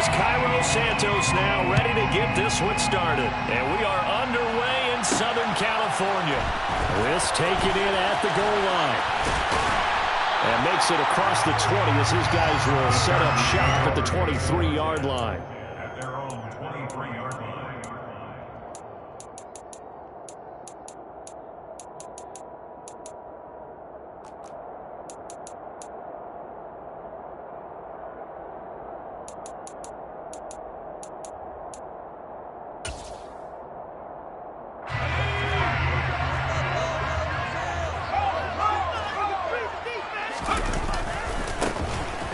here's Cairo Santos now ready to get this one started. And we are underway in Southern California. This taken in at the goal line. And makes it across the 20 as his guys will set up shop at the 23-yard line. At their own 23-yard line.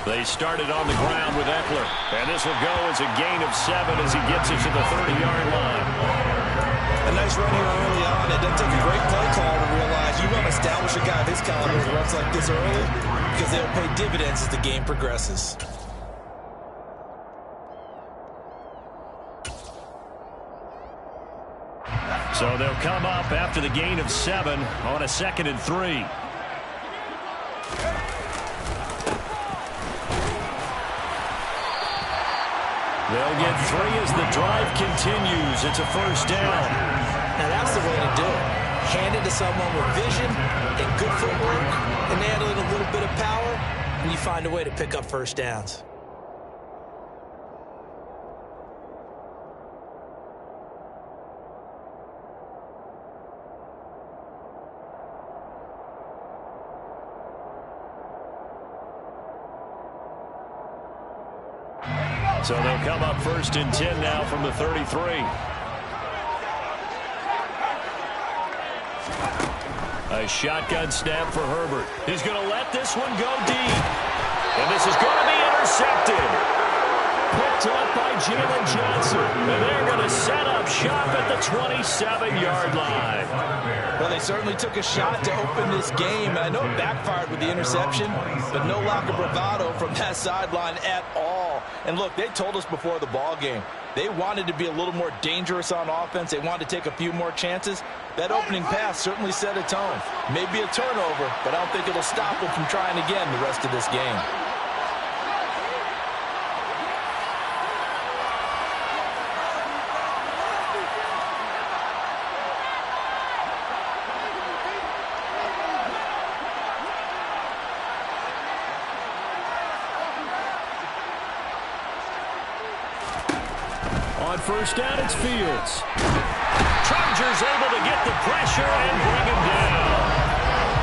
They started on the ground with Eckler. And this will go as a gain of 7 as he gets it to the 30-yard line. A nice run here early on. It doesn't take a great play call to realize you want to establish a guy of his caliber who runs like this early because they'll pay dividends as the game progresses. So they'll come up after the gain of 7 on a 2nd and 3. They'll get 3 as the drive continues. It's a first down. Now that's the way to do it. Hand it to someone with vision and good footwork and add in a little bit of power, and you find a way to pick up first downs. So they'll come up 1st and 10 now from the 33. A shotgun snap for Herbert. He's going to let this one go deep. And this is going to be intercepted. Picked up by Jalen Johnson. And they're going to set up shop at the 27-yard line. Well, they certainly took a shot to open this game. I know it backfired with the interception, but no lack of bravado from that sideline at all. And look, they told us before the ball game, they wanted to be a little more dangerous on offense. They wanted to take a few more chances. That opening pass certainly set a tone. Maybe a turnover, but I don't think it'll stop them from trying again the rest of this game. On first down, it's Fields. Chargers able to get the pressure and bring him down.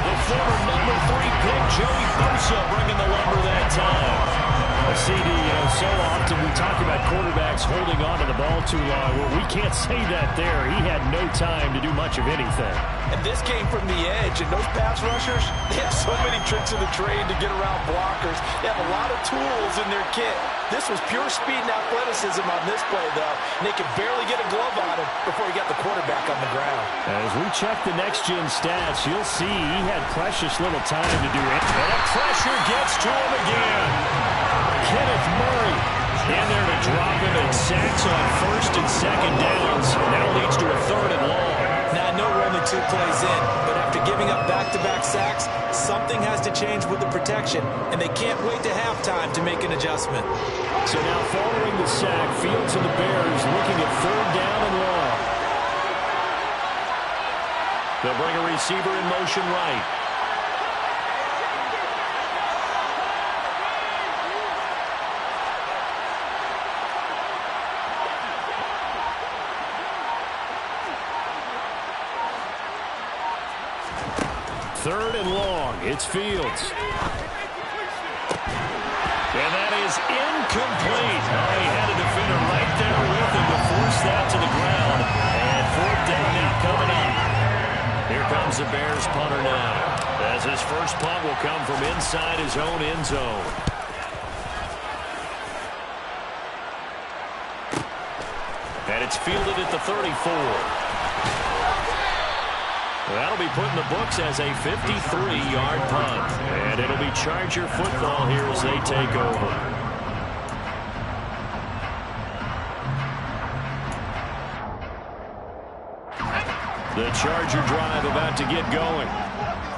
The former number 3 pick, Joey Bosa, bringing the lumber that time. CD, so often we talk about quarterbacks holding on to the ball too long. Well, we can't say that there. He had no time to do much of anything. And this came from the edge, and those pass rushers, they have so many tricks of the trade to get around blockers. They have a lot of tools in their kit. This was pure speed and athleticism on this play, though, and they could barely get a glove on him before he got the quarterback on the ground. As we check the next-gen stats, you'll see he had precious little time to do it. And the pressure gets to him again. Kenneth Murray in there to drop him, and sacks on 1st and 2nd downs. Now leads to a 3rd and long. Now, I know we're only 2 plays in, but after giving up back-to-back sacks, something has to change with the protection, and they can't wait to halftime to make an adjustment. So now following the sack, Fields and the Bears looking at 3rd down and long. They'll bring a receiver in motion right. Third and long. It's Fields. And that is incomplete. Oh, he had a defender right there with him to force that to the ground. And 4th down now coming up. Here comes the Bears punter now, as his first punt will come from inside his own end zone. And it's fielded at the 34. That'll be put in the books as a 53-yard punt. And it'll be Charger football here as they take over. The Charger drive about to get going.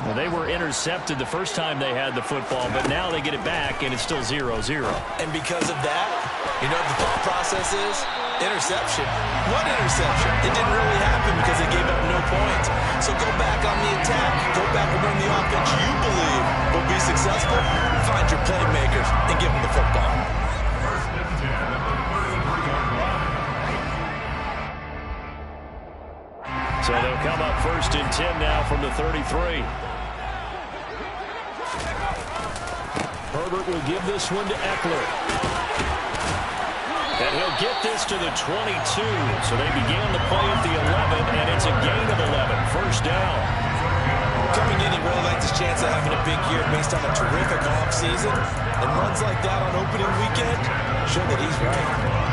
Well, they were intercepted the first time they had the football, but now they get it back, and it's still 0-0. And because of that, you know what the thought process is? Interception. What interception? It didn't really happen because they gave up no points. So go back on the attack. Go back and run the offense you believe will be successful. Find your playmakers and give them the football. So they'll come up 1st and 10 now from the 33. Herbert will give this one to Eckler. And he'll get this to the 22. So they began the play at the 11, and it's a gain of 11. 1st down. Coming in, he really liked his chance of having a big year based on a terrific offseason. And runs like that on opening weekend show that he's right.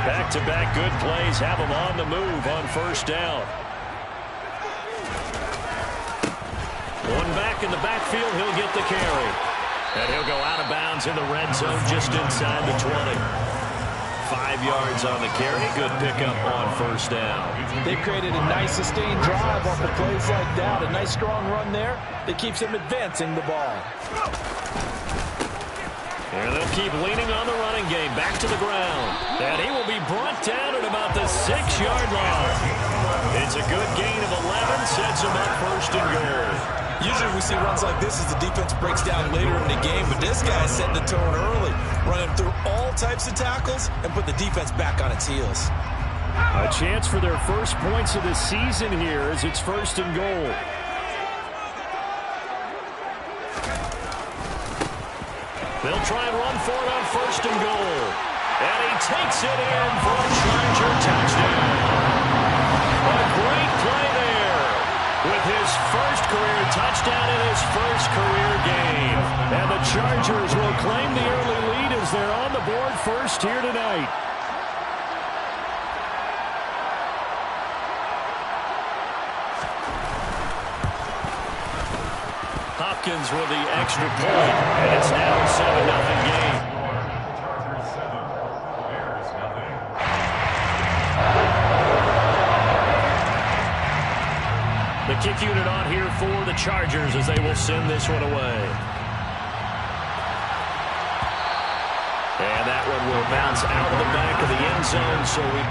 Back-to-back good plays have him on the move on 1st down. One back in the backfield, he'll get the carry. And he'll go out of bounds in the red zone just inside the 20. 5 yards on the carry. Good pickup on 1st down. They created a nice sustained drive off of plays like that. A nice strong run there that keeps them advancing the ball. And they'll keep leaning on the running game. Back to the ground. And he will be brought down at about the 6-yard line. It's a good gain of 11. Sets him up 1st and goal. Usually we see runs like this as the defense breaks down later in the game. But this guy is setting the tone early. Running through all types of tackles and put the defense back on its heels. A chance for their first points of the season here as it's 1st and goal. They'll try and run for it on 1st and goal. And he takes it in for a Charger touchdown. A great play there with his first career touchdown in his first career game. And the Chargers will claim the early lead as they're on the board first here tonight. Hopkins with the extra point, and it's now a 7-0 game. Chargers 7, Bears nothing. The kick unit on here for the Chargers as they will send this one away. And that one will bounce out of the back of the end zone, so we...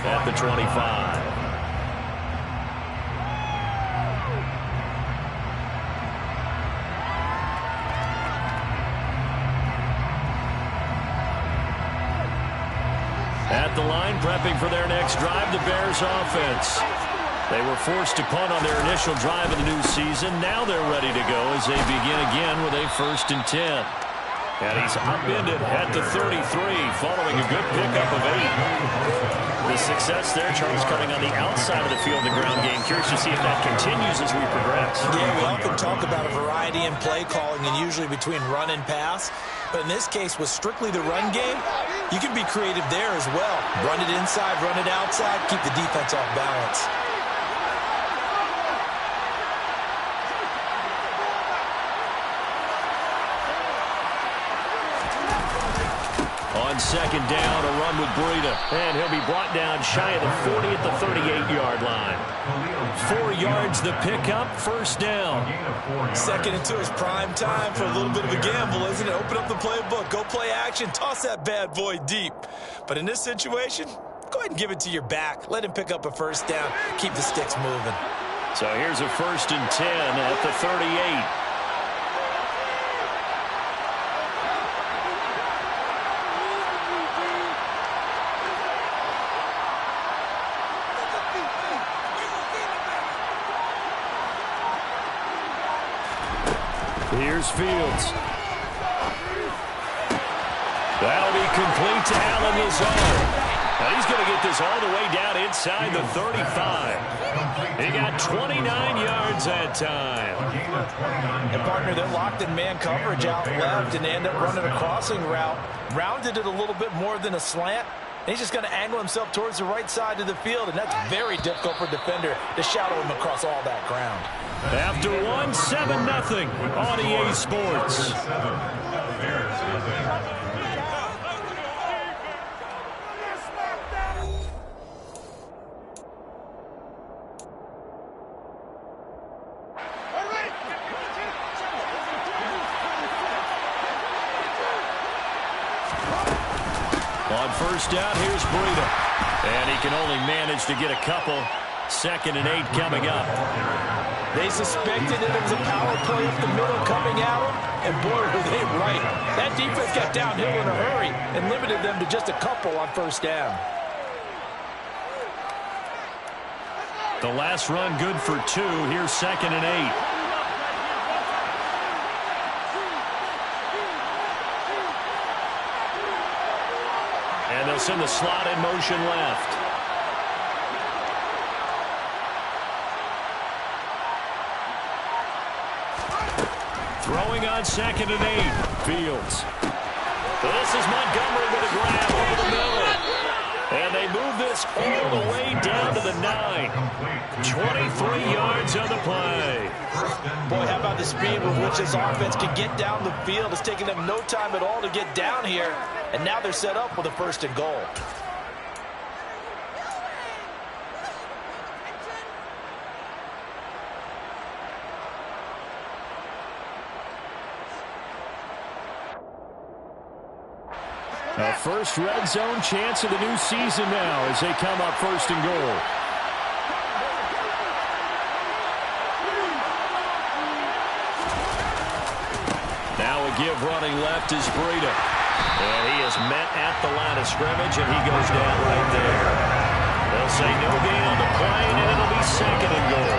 at the 25. At the line, prepping for their next drive, the Bears offense. They were forced to punt on their initial drive of the new season. Now they're ready to go as they begin again with a 1st and 10. And he's upended at the 33 following a good pickup of 8. The success there, Charles, coming on the outside of the field in the ground game. Curious to see if that continues as we progress. Yeah, we often talk about a variety in play calling and usually between run and pass. But in this case, with strictly the run game, you can be creative there as well. Run it inside, run it outside, keep the defense off balance. On 2nd down, a run with Breida. And he'll be brought down shy of the 40 at the 38-yard line. 4 yards the pickup, 1st down. 2nd and 2 is prime time for a little bit of a gamble, isn't it? Open up the playbook, go play action, toss that bad boy deep. But in this situation, go ahead and give it to your back. Let him pick up a 1st down. Keep the sticks moving. So here's a 1st and 10 at the 38. Here's Fields. That'll be complete to Allen Lazard. And he's going to get this all the way down inside the 35. He got 29 yards that time. And, partner, they're locked in man coverage out left, and they end up running a crossing route. Rounded it a little bit more than a slant. And he's just going to angle himself towards the right side of the field, and that's very difficult for a defender to shadow him across all that ground. After 7-0 on EA Sports. On first down, here's Breida. And he can only manage to get a couple. 2nd and 8 coming up. They suspected that it was a power play up the middle coming at them, and boy, were they right. That defense got downhill in a hurry and limited them to just a couple on first down. The last run good for 2. Here's 2nd and 8. And they'll send the slot in motion left. Throwing on 2nd and 8. Fields. This is Montgomery with a grab over the middle. And they move this all the way down to the 9. 23 yards on the play. Boy, how about the speed with which this offense can get down the field? It's taking them no time at all to get down here. And now they're set up with a 1st and goal. A first red zone chance of the new season now as they come up 1st and goal. Now a give running left is Breida. And he is met at the line of scrimmage, and he goes down right there. They'll say no gain on the play, and it'll be 2nd and goal.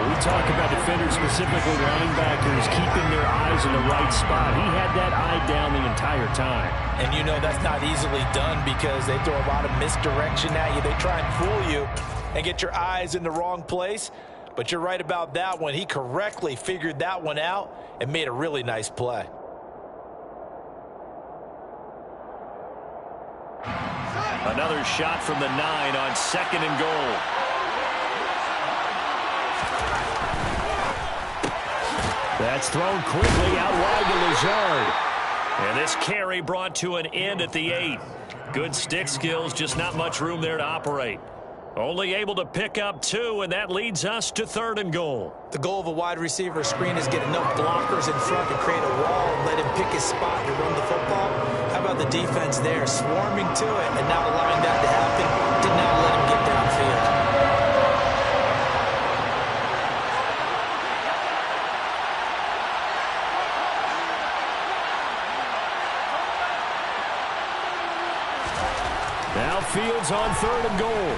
We talk about defenders, specifically linebackers, keeping their eyes in the right spot. He had that eye down the entire time. And you know that's not easily done because they throw a lot of misdirection at you. They try and fool you and get your eyes in the wrong place. But you're right about that one. He correctly figured that one out and made a really nice play. Another shot from the 9 on 2nd and goal. That's thrown quickly out wide to Lazard. And this carry brought to an end at the 8. Good stick skills, just not much room there to operate. Only able to pick up 2, and that leads us to 3rd and goal. The goal of a wide receiver screen is get enough blockers in front to create a wall and let him pick his spot to run the football. How about the defense there, swarming to it and not allowing that to happen? Did not let him get downfield. Now Fields on 3rd and goal.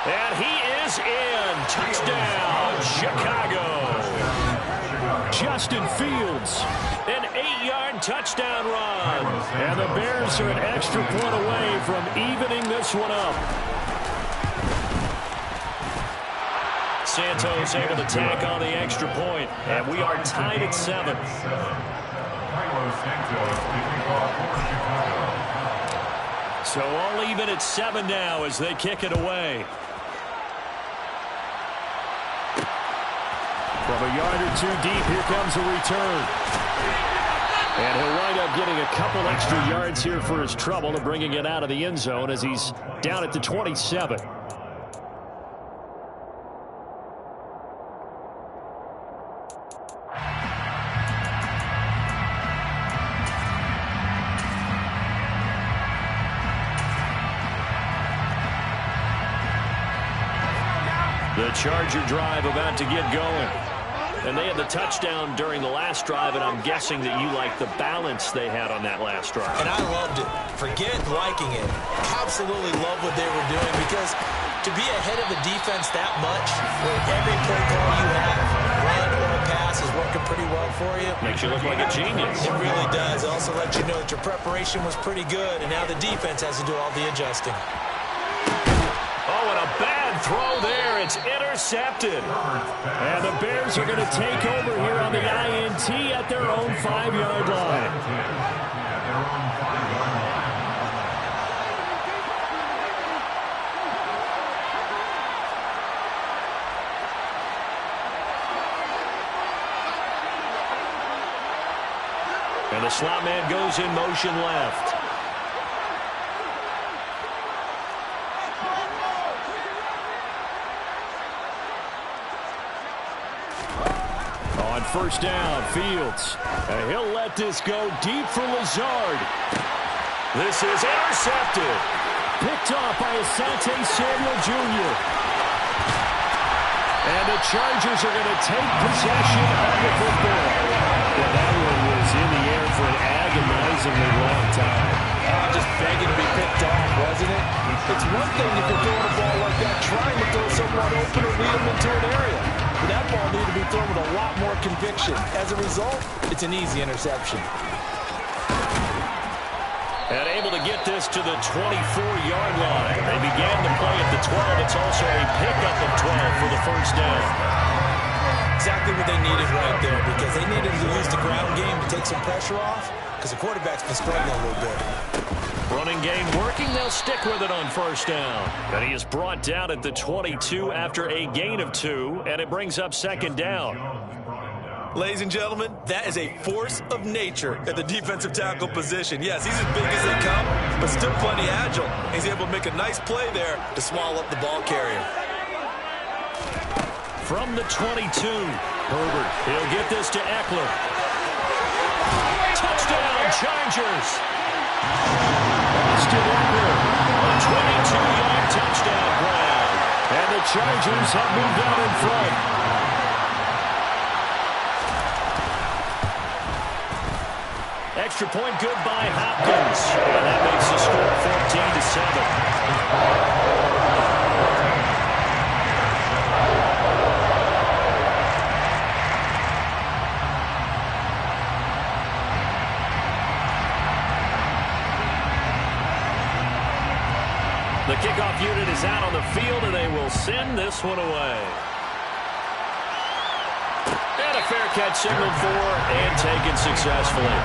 And he is in. Touchdown, Chicago. Justin Fields, an 8-yard touchdown run. And the Bears are an extra point away from evening this one up. Santos able to tack on the extra point, and we are tied at 7. So all even at 7 now as they kick it away. From a yard or 2 deep, here comes a return. And he'll wind up getting a couple extra yards here for his trouble and bringing it out of the end zone as he's down at the 27. The Charger drive about to get going. And they had the touchdown during the last drive, and I'm guessing that you like the balance they had on that last drive. And I loved it. Forget liking it. Absolutely love what they were doing because to be ahead of the defense that much, where every play call you have, run or pass, is working pretty well for you. Makes you look like a genius. It really does. It also lets you know that your preparation was pretty good, and now the defense has to do all the adjusting. Oh, and a bad throw there. It's intercepted. And the Bears are going to take over here on the INT at their own 5-yard line. And the slot man goes in motion left. On first down, Fields. And he'll let this go deep for Lazard. This is intercepted. Picked off by Asante Samuel Jr. And the Chargers are going to take possession of the football. Well, that one was in the air for an agonizingly long time. Just begging to be picked off, wasn't it? It's one thing if you're throwing a ball like that, trying to throw someone open or lead them into an area. But that ball needed to be thrown with a lot more conviction. As a result, it's an easy interception. And able to get this to the 24-yard line. They began the play at the 12. It's also a pickup of 12 for the first down. Exactly what they needed right there, because they needed to use the ground game to take some pressure off, because the quarterback's been struggling a little bit. Running game working. They'll stick with it on first down. And he is brought down at the 22 after a gain of 2, and it brings up second down. Ladies and gentlemen, that is a force of nature at the defensive tackle position. Yes, he's as big as they come, but still plenty agile. He's able to make a nice play there to swallow up the ball carrier. From the 22, Herbert. He'll get this to Eckler. Touchdown, Chargers. Austin Eckler, a 22-yard touchdown grab. And the Chargers have moved out in front. Extra point good by Hopkins. And that makes the score 14-7. The kickoff unit is out on the field, and they will send this one away. And a fair catch signaled for and taken successfully.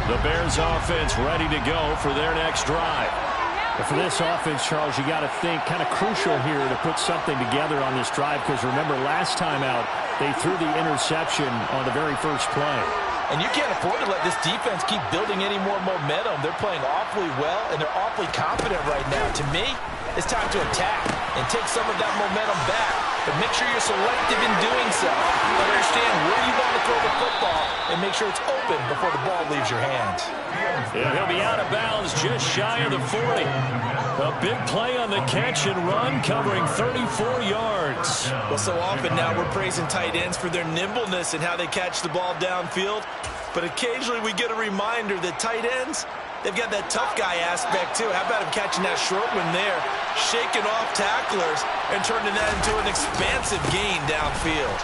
The Bears offense ready to go for their next drive. For this offense, Charles, you got to think kind of crucial here to put something together on this drive, because remember last time out they threw the interception on the very first play. And you can't afford to let this defense keep building any more momentum. They're playing awfully well, and they're awfully confident right now. To me, it's time to attack and take some of that momentum back. But make sure you're selective in doing so. Understand where you want to throw the football and make sure it's open before the ball leaves your hands. Yeah, he'll be out of bounds just shy of the 40. A big play on the catch and run covering 34 yards. Well, so often now we're praising tight ends for their nimbleness and how they catch the ball downfield. But occasionally we get a reminder that tight ends, they've got that tough guy aspect too. How about him catching that short one there, shaking off tacklers, and turning that into an expansive gain downfield.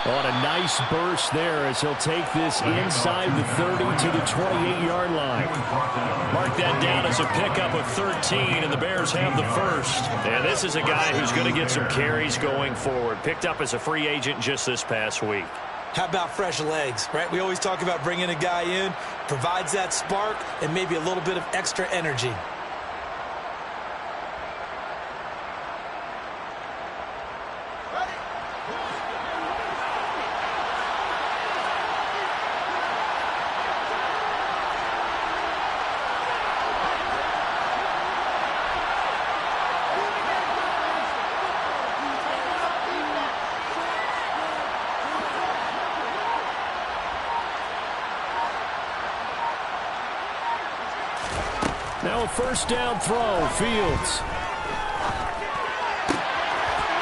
On a nice burst there as he'll take this inside the 30 to the 28-yard line. Mark that down as a pickup of 13, and the Bears have the first. And this is a guy who's going to get some carries going forward. Picked up as a free agent just this past week. How about fresh legs, right? We always talk about bringing a guy in, provides that spark, and maybe a little bit of extra energy. Now a first down throw, Fields.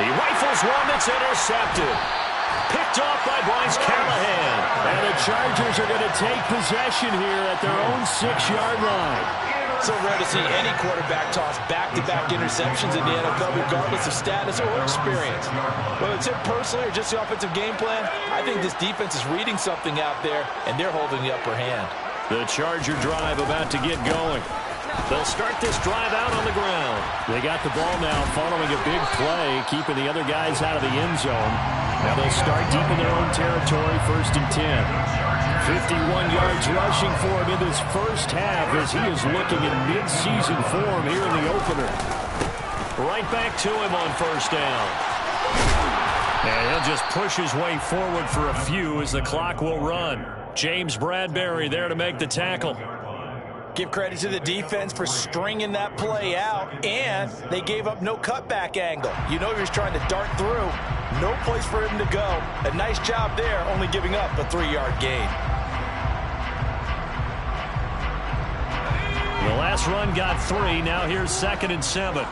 He rifles one that's intercepted. Picked off by Bryce Callahan. And the Chargers are going to take possession here at their own 6-yard line. So rare to see any quarterback toss back-to-back interceptions in the NFL, regardless of status or experience. Whether it's him personally or just the offensive game plan, I think this defense is reading something out there, and they're holding the upper hand. The Charger drive about to get going. They'll start this drive out on the ground. They got the ball now following a big play, keeping the other guys out of the end zone. Now they'll start deep in their own territory, 1st and 10. 51 yards rushing for him in this first half as he is looking in mid-season form here in the opener. Right back to him on 1st down. And he'll just push his way forward for a few as the clock will run. James Bradbury there to make the tackle. Give credit to the defense for stringing that play out, and they gave up no cutback angle. You know he was trying to dart through. No place for him to go. A nice job there, only giving up a 3-yard gain. The last run got 3. Now here's 2nd and 7.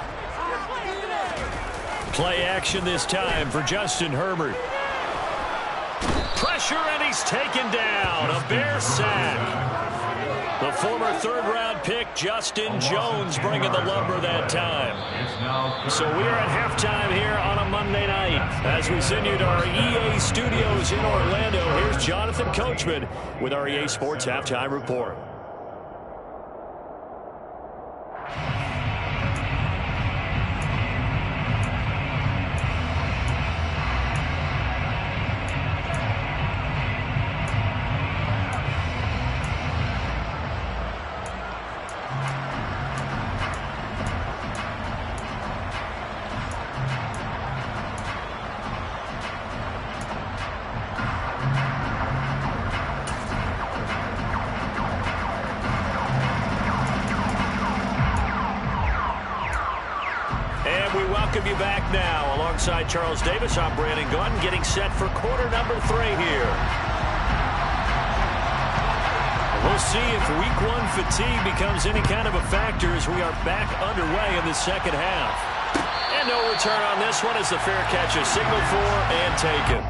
Play action this time for Justin Herbert. Pressure, and he's taken down. A Bear sack. The former 3rd-round pick, Justin Jones, bringing the lumber that time. So we are at halftime here on a Monday night. As we send you to our EA studios in Orlando, here's Jonathan Coachman with our EA Sports Halftime Report. Welcome you back now. Alongside Charles Davis, I'm Brandon Gunn, getting set for quarter number 3 here. We'll see if week 1 fatigue becomes any kind of a factor as we are back underway in the second half. And no return on this one as the fair catch is signaled for and taken.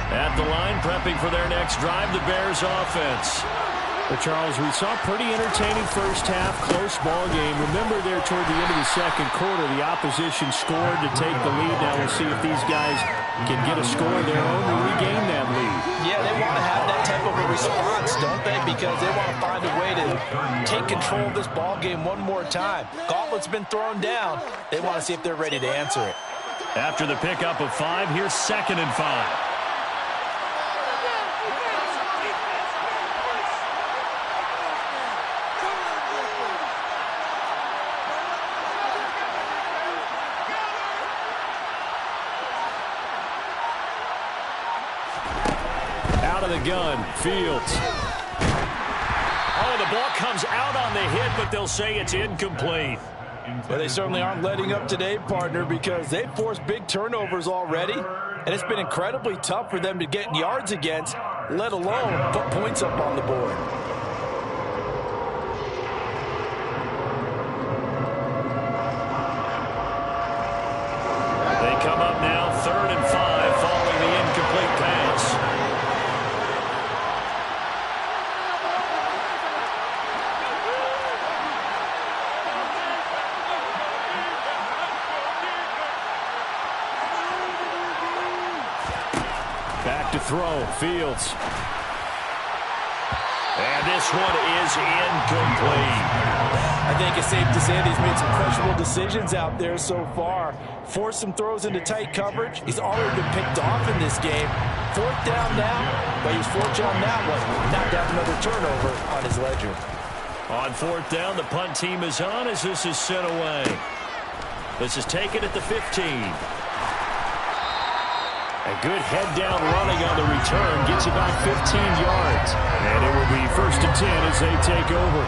At the line, prepping for their next drive, the Bears offense. But Charles, we saw a pretty entertaining first half, close ball game. Remember there toward the end of the second quarter, the opposition scored to take the lead. Now we'll see if these guys can get a score of their own to regain that lead. Yeah, they want to have that type of a response, don't they? Because they want to find a way to take control of this ball game one more time. Gauntlet's been thrown down. They want to see if they're ready to answer it. After the pickup of 5, here's 2nd and 5. The gun, Fields. Oh, the ball comes out on the hit, but they'll say it's incomplete. Well, they certainly aren't letting up today, partner, because they've forced big turnovers already, and it's been incredibly tough for them to get yards against, let alone put points up on the board. They come up now, 3rd and 5, following the incomplete pass. Back to throw, Fields. And this one is incomplete. I think it's safe to say that he's made some questionable decisions out there so far. Forced some throws into tight coverage. He's already been picked off in this game. 4th down now, but he was fortunate on that one. Knocked out another turnover on his ledger. On 4th down, the punt team is on as this is sent away. This is taken at the 15. A good head-down running on the return. Gets about 15 yards. And it will be 1st and 10 as they take over.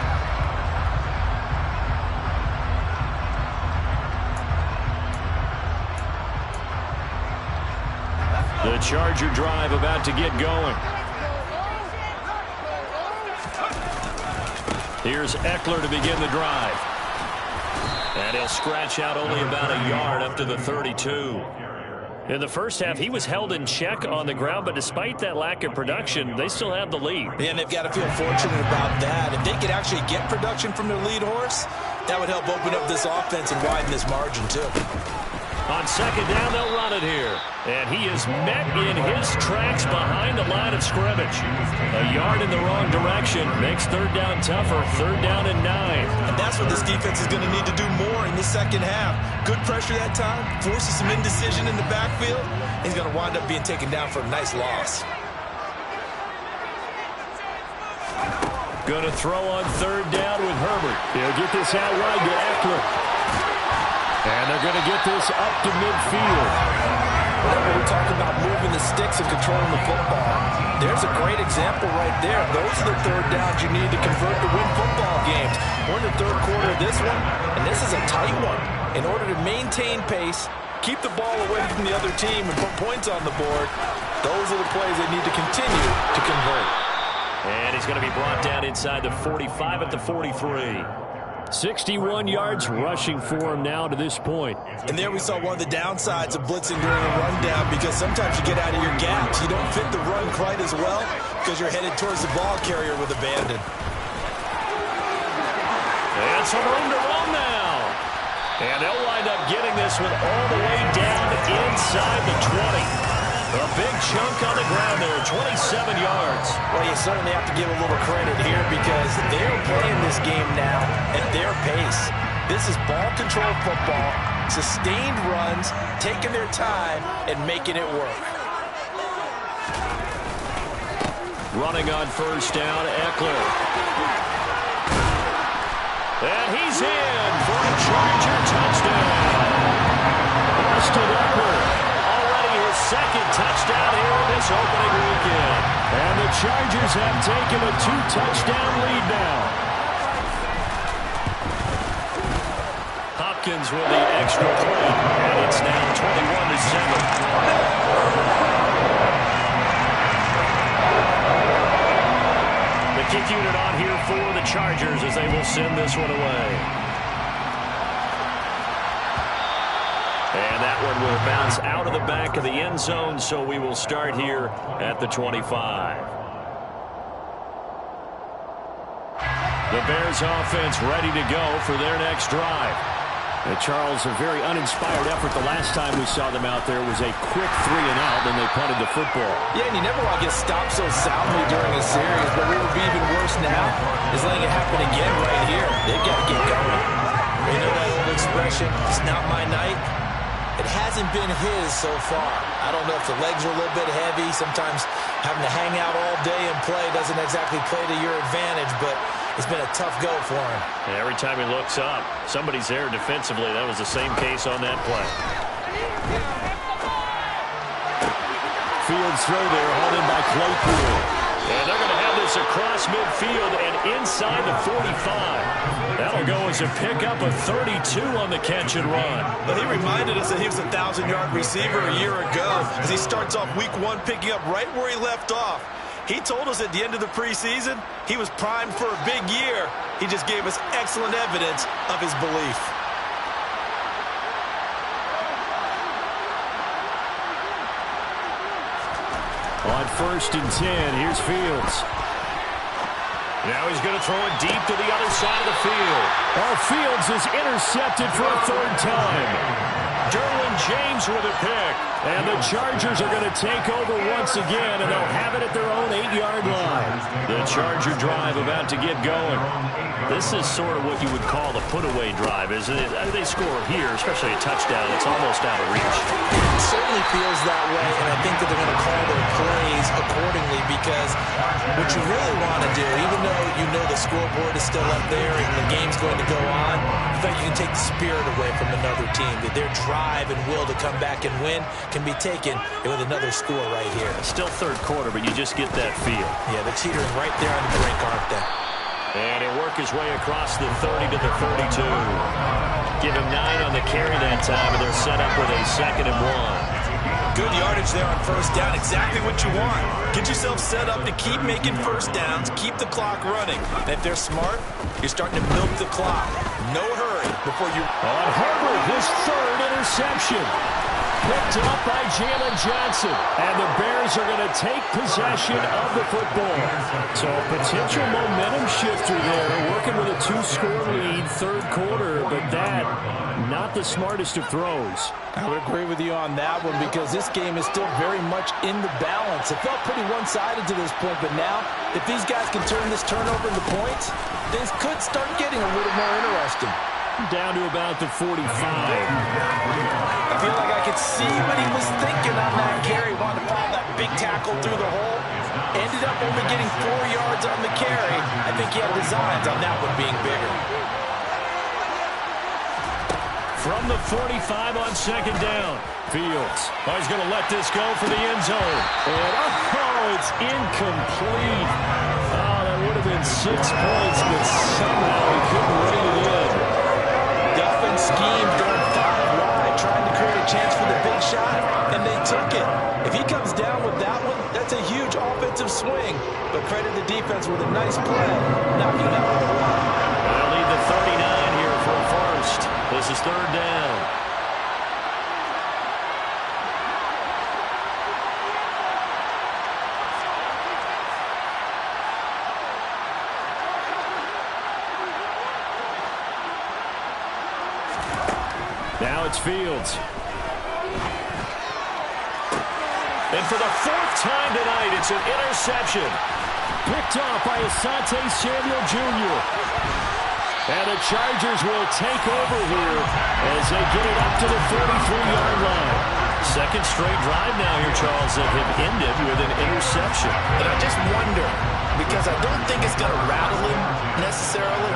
The Charger drive about to get going. Here's Eckler to begin the drive. And he'll scratch out only about a yard up to the 32. In the first half, he was held in check on the ground, but despite that lack of production, they still have the lead. And they've got to feel fortunate about that. If they could actually get production from their lead horse, that would help open up this offense and widen this margin, too. On second down, they'll run it here. And he is met in his tracks behind the line of scrimmage. A yard in the wrong direction makes third down tougher. Third down and 9. And that's what this defense is going to need to do more in the second half. Good pressure that time, forces some indecision in the backfield. He's going to wind up being taken down for a nice loss. Going to throw on third down with Herbert. He'll get this out wide to Eckler. And they're going to get this up to midfield. Whenever we talk about moving the sticks and controlling the football, there's a great example right there. Those are the third downs you need to convert to win football games. We're in the third quarter of this one, and this is a tight one. In order to maintain pace, keep the ball away from the other team, and put points on the board, those are the plays they need to continue to convert. And he's going to be brought down inside the 45 at the 43. 61 yards rushing for him now to this point. And there we saw one of the downsides of blitzing during a rundown, because sometimes you get out of your gaps. You don't fit the run quite as well because you're headed towards the ball carrier with abandon. And some room to run now. And they'll wind up getting this one all the way down inside the 20. A big chunk on the ground there, 27 yards. Well, you certainly have to give a little credit here because they're playing this game now at their pace. This is ball control football, sustained runs, taking their time, and making it work. Running on first down, Eckler. And he's in for a Charger touchdown. Austin Eckler. Second touchdown here in this opening weekend. And the Chargers have taken a 2-touchdown lead now. Hopkins with the extra point, and it's now 21-7. The kick unit on here for the Chargers as they will send this one away. And that one will bounce out of the back of the end zone, so we will start here at the 25. The Bears offense ready to go for their next drive. And Charles, a very uninspired effort the last time we saw them out there was a quick 3-and-out, and they punted the football. Yeah, and you never want to get stopped so soundly during a series, but what would be even worse now is letting it happen again right here. They've got to get going. You know that old expression, it's not my night? It hasn't been his so far. I don't know if the legs are a little bit heavy. Sometimes having to hang out all day and play doesn't exactly play to your advantage, but it's been a tough go for him. And every time he looks up, somebody's there defensively. That was the same case on that play. Fields throw there, hauled in by Claypool. And they're going to have this across midfield and inside the 45. That'll go as a pickup of 32 on the catch and run. But he reminded us that he was a 1,000-yard receiver a year ago as he starts off week one picking up right where he left off. He told us at the end of the preseason he was primed for a big year. He just gave us excellent evidence of his belief. On 1st and 10, here's Fields. Now he's going to throw it deep to the other side of the field. Fields is intercepted for a third time. Derwin James with a pick. And the Chargers are going to take over once again, and they'll have it at their own 8-yard line. The Charger drive about to get going. This is sort of what you would call the put-away drive, isn't it? They score here, especially a touchdown. It's almost out of reach. It certainly feels that way, and I think that they're going to call their plays accordingly because what you really want to do, even though you know the scoreboard is still up there and the game's going to go on, I think you can take the spirit away from another team, that their drive and will to come back and win can be taken with another score right here. Still third quarter, but you just get that feel. Yeah, they're teetering right there on the brink, aren't they? And he'll work his way across the 30 to the 32. Give him 9 on the carry that time, and they're set up with a 2nd and 1. Good yardage there on first down. Exactly what you want. Get yourself set up to keep making first downs, keep the clock running. And if they're smart, you're starting to milk the clock. No hurry before you... On Herbert, his third interception. Picked up by Jalen Johnson. And the Bears are going to take possession of the football. So a potential momentum shifter there, working with a 2-score lead, third quarter, but that, not the smartest of throws. I would agree with you on that one because this game is still very much in the balance. It felt pretty one-sided to this point, but now, if these guys can turn this turnover into points, things could start getting a little more interesting. Down to about the 45. I feel like I could see what he was thinking on that carry. Wanted to follow that big tackle through the hole. Ended up only getting 4 yards on the carry. I think he had designs on that one being bigger. From the 45 on second down. Fields. Oh, he's going to let this go for the end zone. And, oh, it's incomplete. Oh, that would have been 6 points, but somehow he couldn't rein it in. Duffin schemed going 5 wide, trying to create a chance for the big shot, and they took it. If he comes down with that one, that's a huge offensive swing. But credit the defense with a nice play, knocking that one away. They'll need the 39 here for a first. This is third down. Now it's Fields. And for the 4th time tonight, it's an interception. Picked off by Asante Samuel Jr. And the Chargers will take over here as they get it up to the 43-yard line. Second straight drive now here, Charles, that have ended with an interception. And I just wonder, because I don't think it's going to rattle him necessarily.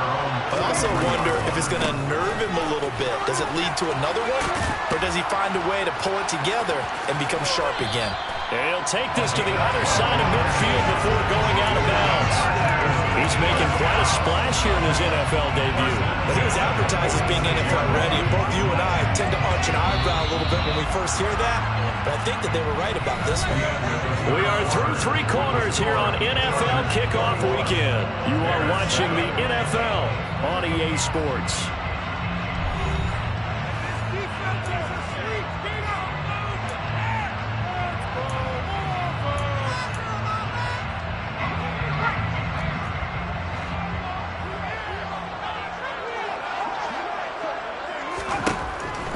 I also wonder if it's going to nerve him a little bit. Does it lead to another one? Or does he find a way to pull it together and become sharp again? And he'll take this to the other side of midfield before going out of bounds. He's making quite a splash here in his NFL debut. But he was advertised as being NFL ready, and both you and I tend to arch an eyebrow a little bit when we first hear that. But I think that they were right about this one. We are through 3 quarters here on NFL Kickoff Weekend. You are watching the NFL on EA Sports.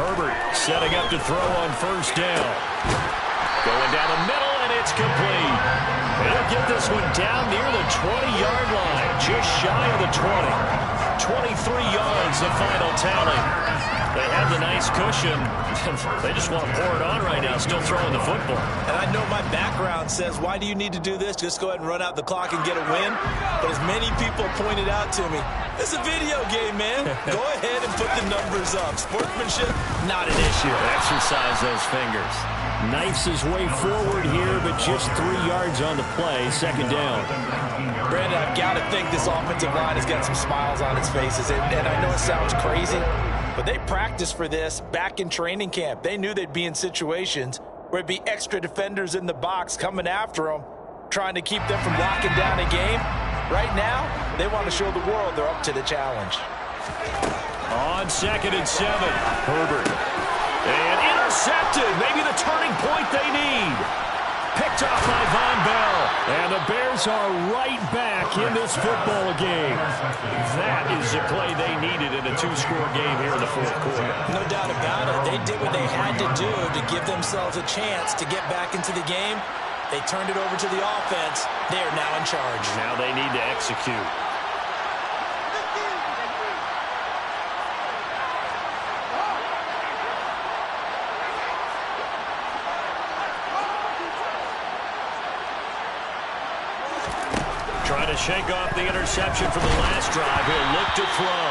Herbert setting up to throw on first down. Going down the middle, and it's complete. He'll get this one down near the 20-yard line, just shy of the 20. 23 yards, the final tally. They have the nice cushion. They just want to pour it on right now, still throwing the football. And I know my background says, why do you need to do this? Just go ahead and run out the clock and get a win. But as many people pointed out to me, it's a video game, man. Go ahead and put the numbers up. Sportsmanship, not an issue. Exercise those fingers. Knifes his way forward here, but just 3 yards on the play. Second down. Brandon, I've got to think this offensive line has got some smiles on its faces. And I know it sounds crazy, but they practiced for this back in training camp. They knew they'd be in situations where it'd be extra defenders in the box coming after them, trying to keep them from locking down a game. Right now, they want to show the world they're up to the challenge. On 2nd and 7, Herbert. And intercepted, maybe the turning point they need. Picked off by Von Bell. And the Bears are right back in this football game. That is the play they needed in a 2-score game here in the 4th quarter. No doubt about it. They did what they had to do to give themselves a chance to get back into the game. They turned it over to the offense. They are now in charge. Now they need to execute. Trying to shake off the interception from the last drive. He'll look to throw.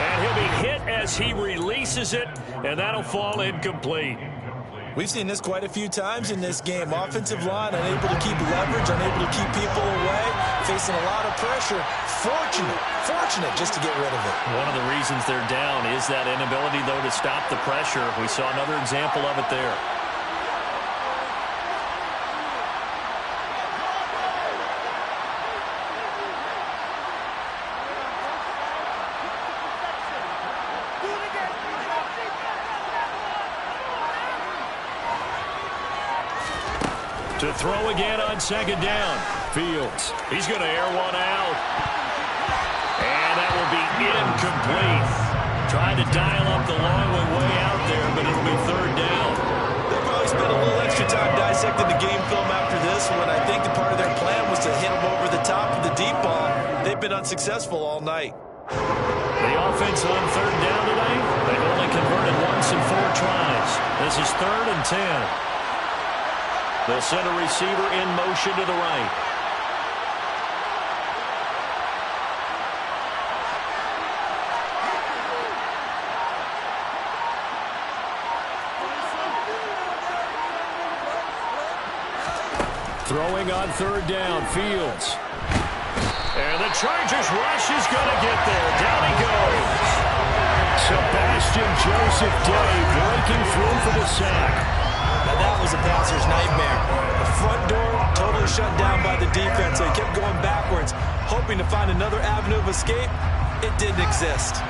And he'll be hit as he releases it, and that'll fall incomplete. We've seen this quite a few times in this game. Offensive line unable to keep leverage, unable to keep people away, facing a lot of pressure. Fortunate just to get rid of it. One of the reasons they're down is that inability, though, to stop the pressure. We saw another example of it there. To throw again on second down. Fields. He's going to air one out. And that will be incomplete. Trying to dial up the long one way out there, but it'll be third down. They'll probably spend a little extra time dissecting the game film after this one. I think the part of their plan was to hit them over the top of the deep ball. They've been unsuccessful all night. The offense on third down today, they've only converted once in 4 tries. This is 3rd and 10. The center receiver in motion to the right. Throwing on third down, Fields. And the Chargers rush is going to get there. Down he goes. Sebastian Joseph Day breaking through for the sack. Now that was a passer's nightmare. The front door totally shut down by the defense. They kept going backwards, hoping to find another avenue of escape. It didn't exist.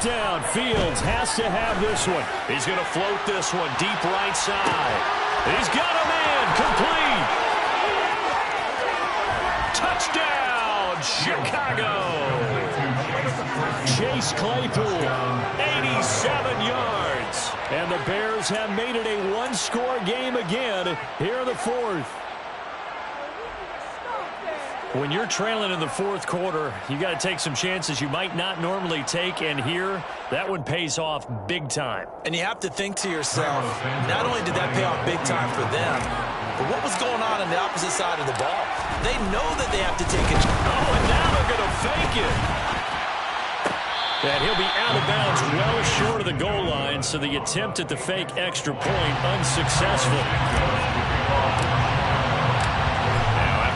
Down. Fields has to have this one. He's going to float this one deep right side. He's got a man. Complete. Touchdown, Chicago. Chase Claypool, 87 yards. And the Bears have made it a one-score game again here in the 4th. When you're trailing in the 4th quarter, you got to take some chances you might not normally take, and here, that one pays off big time. And you have to think to yourself, not only did that pay off big time for them, but what was going on the opposite side of the ball? They know that they have to take it. Oh, and now they're going to fake it. And he'll be out of bounds well short of the goal line, so the attempt at the fake extra point unsuccessful.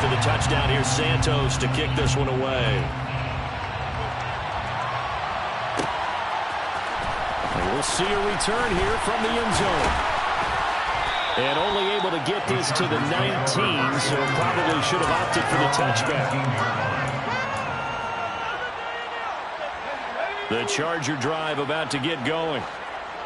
The touchdown here, Santos to kick this one away. And we'll see a return here from the end zone. And only able to get this to the 19, so probably should have opted for the touchback. The Charger drive about to get going.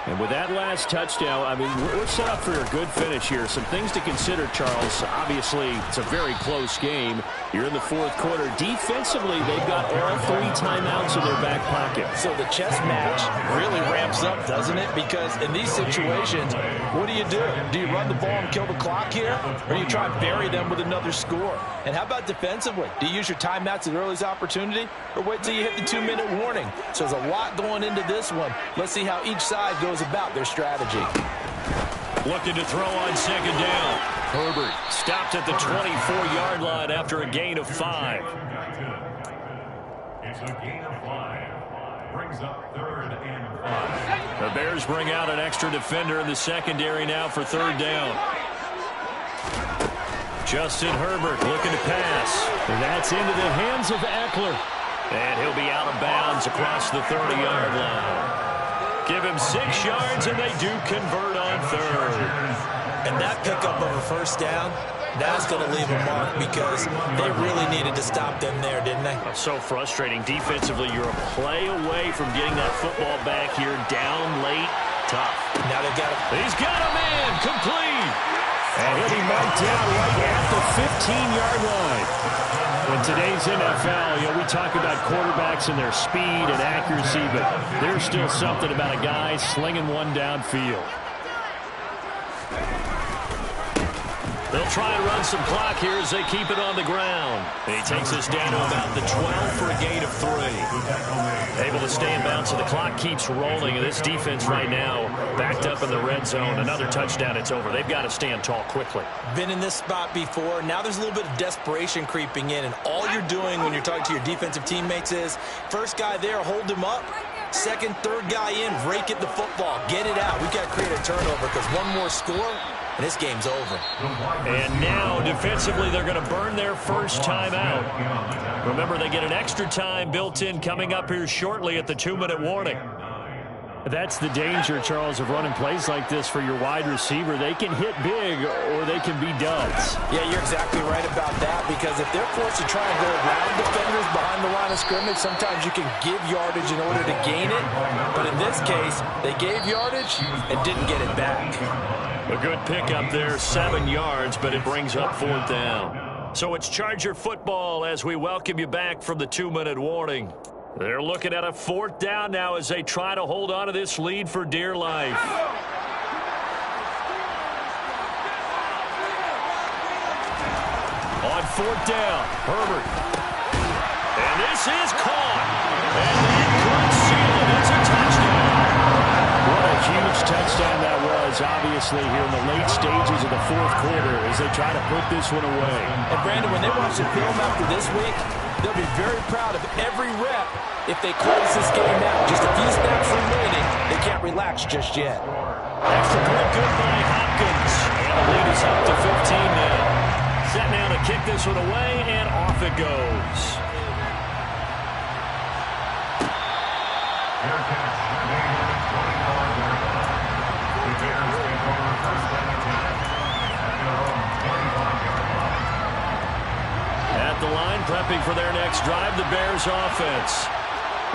And with that last touchdown, I mean, we're set up for a good finish here. Some things to consider, Charles. Obviously, it's a very close game. You're in the 4th quarter. Defensively, they've got all 3 timeouts in their back pocket. So the chess match really ramps up, doesn't it? Because in these situations, what do? Do you run the ball and kill the clock here? Or do you try and bury them with another score? And how about defensively? Do you use your timeouts at earliest opportunity? Or wait till you hit the 2-minute warning? So there's a lot going into this one. Let's see how each side goes about their strategy. Looking to throw on second down. Herbert stopped at the 24-yard line after a gain of 5. It's a gain of 5. Brings up 3rd and 5. The Bears bring out an extra defender in the secondary now for 3rd down. Justin Herbert looking to pass. And that's into the hands of Eckler. And he'll be out of bounds across the 30-yard line. Give him 6 yards, and they do convert on 3rd. And that pickup of a first down, that's going to leave a mark because they really needed to stop them there, didn't they? So frustrating. Defensively, you're a play away from getting that football back here down late. Tough. Now they've got a... He's got a man. Complete. And he'll be marked down right at the 15-yard line. In today's NFL, we talk about quarterbacks and their speed and accuracy, but there's still something about a guy slinging one downfield. They'll try and run some clock here as they keep it on the ground. And he takes us down to about the 12 for a gain of 3. Able to stay in bounds, so the clock keeps rolling. And this defense right now backed up in the red zone. Another touchdown, it's over. They've got to stand tall quickly. Been in this spot before. Now there's a little bit of desperation creeping in. And all you're doing when you're talking to your defensive teammates is, first guy there, hold him up. Second, third guy in, rake it the football. Get it out. We've got to create a turnover because one more score, and this game's over. And now, defensively, they're going to burn their first time out. Remember, they get an extra time built in coming up here shortly at the 2-minute warning. That's the danger, Charles, of running plays like this for your wide receiver. They can hit big or they can be duds. Yeah, you're exactly right about that, because if they're forced to try and go around defenders behind the line of scrimmage, sometimes you can give yardage in order to gain it. But in this case, they gave yardage and didn't get it back. A good pickup there, 7 yards, but it brings up 4th down. So it's Charger football as we welcome you back from the 2-minute warning. They're looking at a 4th down now as they try to hold on to this lead for dear life. On 4th down, Herbert. And this is caught. And it could seal it. It's a touchdown. What a huge touchdown that was, obviously, here in the late stages of the 4th quarter as they try to put this one away. And, Brandon, when they watch the film after this week, they'll be very proud of every rep if they close this game out. Just a few snaps remaining. They can't relax just yet. Extra point good by Hopkins. And the lead is up to 15 now. Set now to kick this one away, and off it goes. At the line, prepping for their next drive, the Bears offense.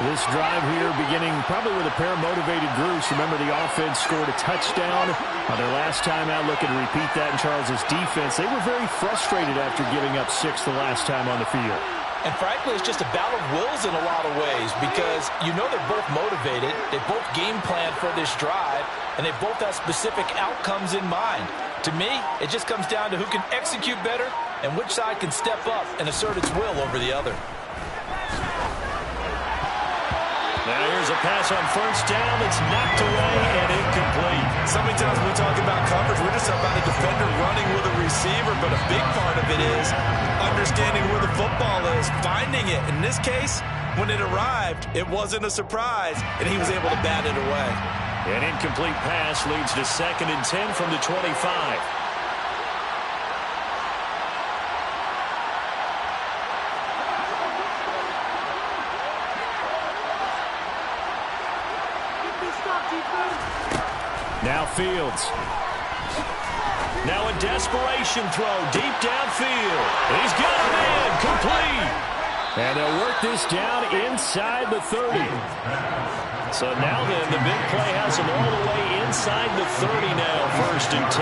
This drive here beginning probably with a pair of motivated groups. Remember, the offense scored a touchdown on their last time out. Looking to repeat that in Charles's defense. They were very frustrated after giving up 6 the last time on the field. And frankly, it's just a battle of wills in a lot of ways, because you know they're both motivated. They both game plan for this drive, and they both have specific outcomes in mind. To me, it just comes down to who can execute better and which side can step up and assert its will over the other. Now here's a pass on 1st down that's knocked away and incomplete. So many times when we talk about coverage, we're just about a defender running with a receiver, but a big part of it is understanding where the football is, finding it. In this case, when it arrived, it wasn't a surprise, and he was able to bat it away. An incomplete pass leads to 2nd and 10 from the 25. Now Fields. Now a desperation throw deep downfield. He's got a man complete. And they'll work this down inside the 30. So now then, the big play has him all the way inside the 30 now, 1st and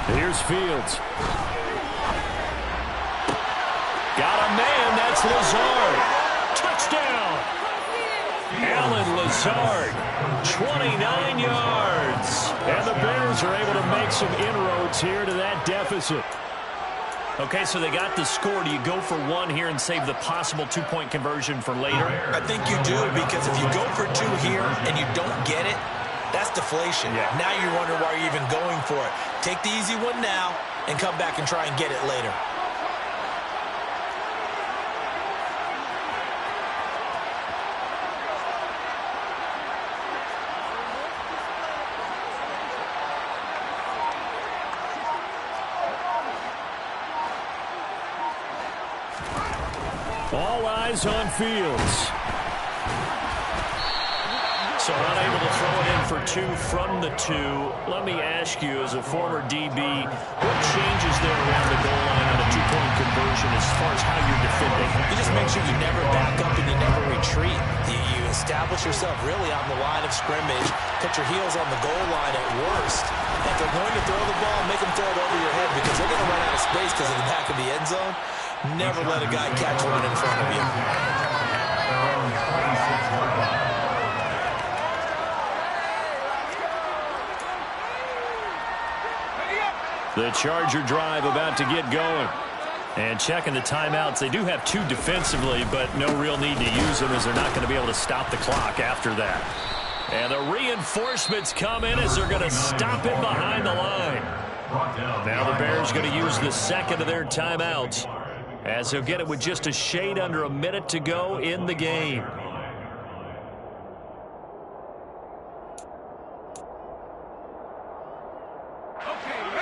10. Here's Fields. Got a man, that's Lazard. Touchdown! Alan Lazard, 29 yards. And the Bears are able to make some inroads here to that deficit. Okay, so they got the score. Do you go for 1 here and save the possible 2-point conversion for later? I think you do, because if you go for 2 here and you don't get it, that's deflation. Yeah. Now you're wondering why you're even going for it. Take the easy one now and come back and try and get it later. All eyes on Fields. So unable to throw it in for 2 from the 2. Let me ask you, as a former DB, what changes there around the goal line on a 2-point conversion as far as how you're defending? You just make sure you never back up and you never retreat. You establish yourself really on the line of scrimmage, put your heels on the goal line at worst. And if they're going to throw the ball, make them throw it over your head, because they're going to run out of space because of the back of the end zone. Never let a guy catch one in front of you. The Charger drive about to get going. And checking the timeouts. They do have 2 defensively, but no real need to use them as they're not going to be able to stop the clock after that. And the reinforcements come in as they're going to stop him behind the line. Now the Bears going to use the 2nd of their timeouts, as they'll get it with just a shade under a minute to go in the game.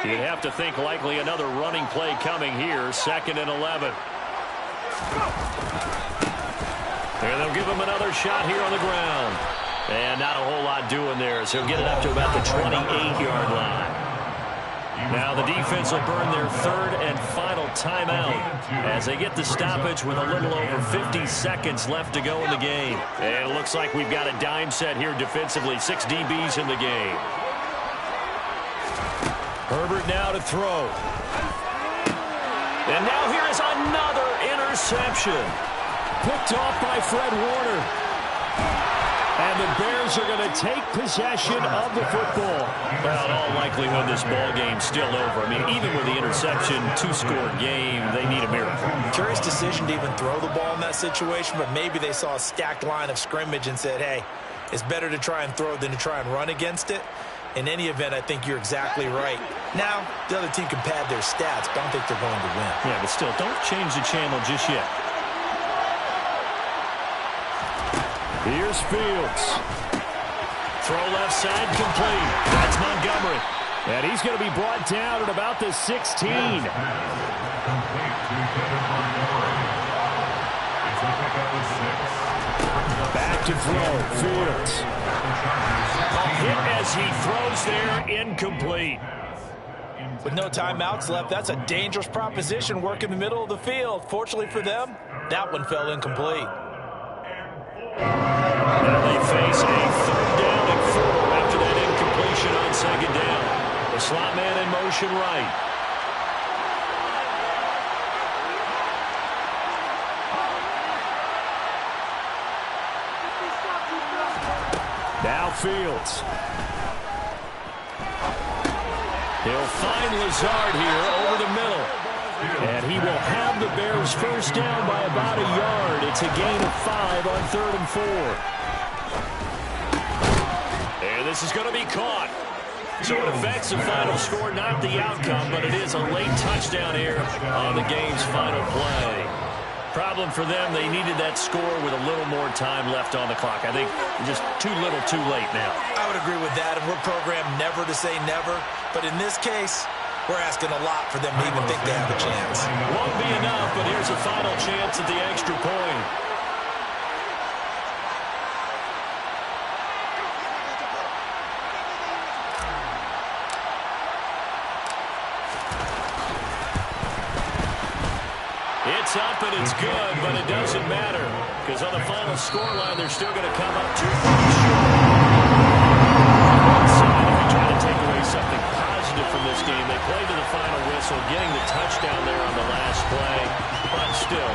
You'd have to think likely another running play coming here, 2nd and 11. And they'll give him another shot here on the ground. And not a whole lot doing there, as he'll get it up to about the 28-yard line. Now the defense will burn their third and final timeout as they get the stoppage with a little over 50 seconds left to go in the game. And it looks like we've got a dime set here defensively. 6 DBs in the game. Herbert now to throw. And now here is another interception. Picked off by Fred Warner. And the Bears are going to take possession of the football. Well, in all likelihood, this ball game's still over. I mean, even with the interception, 2-score game, they need a miracle. Curious decision to even throw the ball in that situation, but maybe they saw a stacked line of scrimmage and said, hey, it's better to try and throw than to try and run against it. In any event, I think you're exactly right. Now, the other team can pad their stats, but I don't think they're going to win. Yeah, but still, don't change the channel just yet. Here's Fields. Throw left side complete. That's Montgomery. And he's going to be brought down at about the 16. Back to throw. Fields. Hit as he throws there, incomplete. With no timeouts left, that's a dangerous proposition. Work in the middle of the field. Fortunately for them, that one fell incomplete. Now they face a 3rd down and 4 after that incompletion on 2nd down. The slot man in motion right. Now Fields. He'll find Lazard here over the middle. And he will have the Bears first down by about a yard. It's a gain of 5 on 3rd and 4. And this is going to be caught. So it affects the final score, not the outcome, but it is a late touchdown here on the game's final play. Problem for them, they needed that score with a little more time left on the clock. I think just too little too late now. I would agree with that, and we're programmed never to say never. But in this case, we're asking a lot for them to even think they have a chance. Won't be enough, but here's a final chance at the extra point. It's up and it's good, but it doesn't matter because on the final scoreline, they're still going to come up 2 points short. If you try to take away something positive from this game, they played to the final whistle, getting the touchdown there on the last play, but still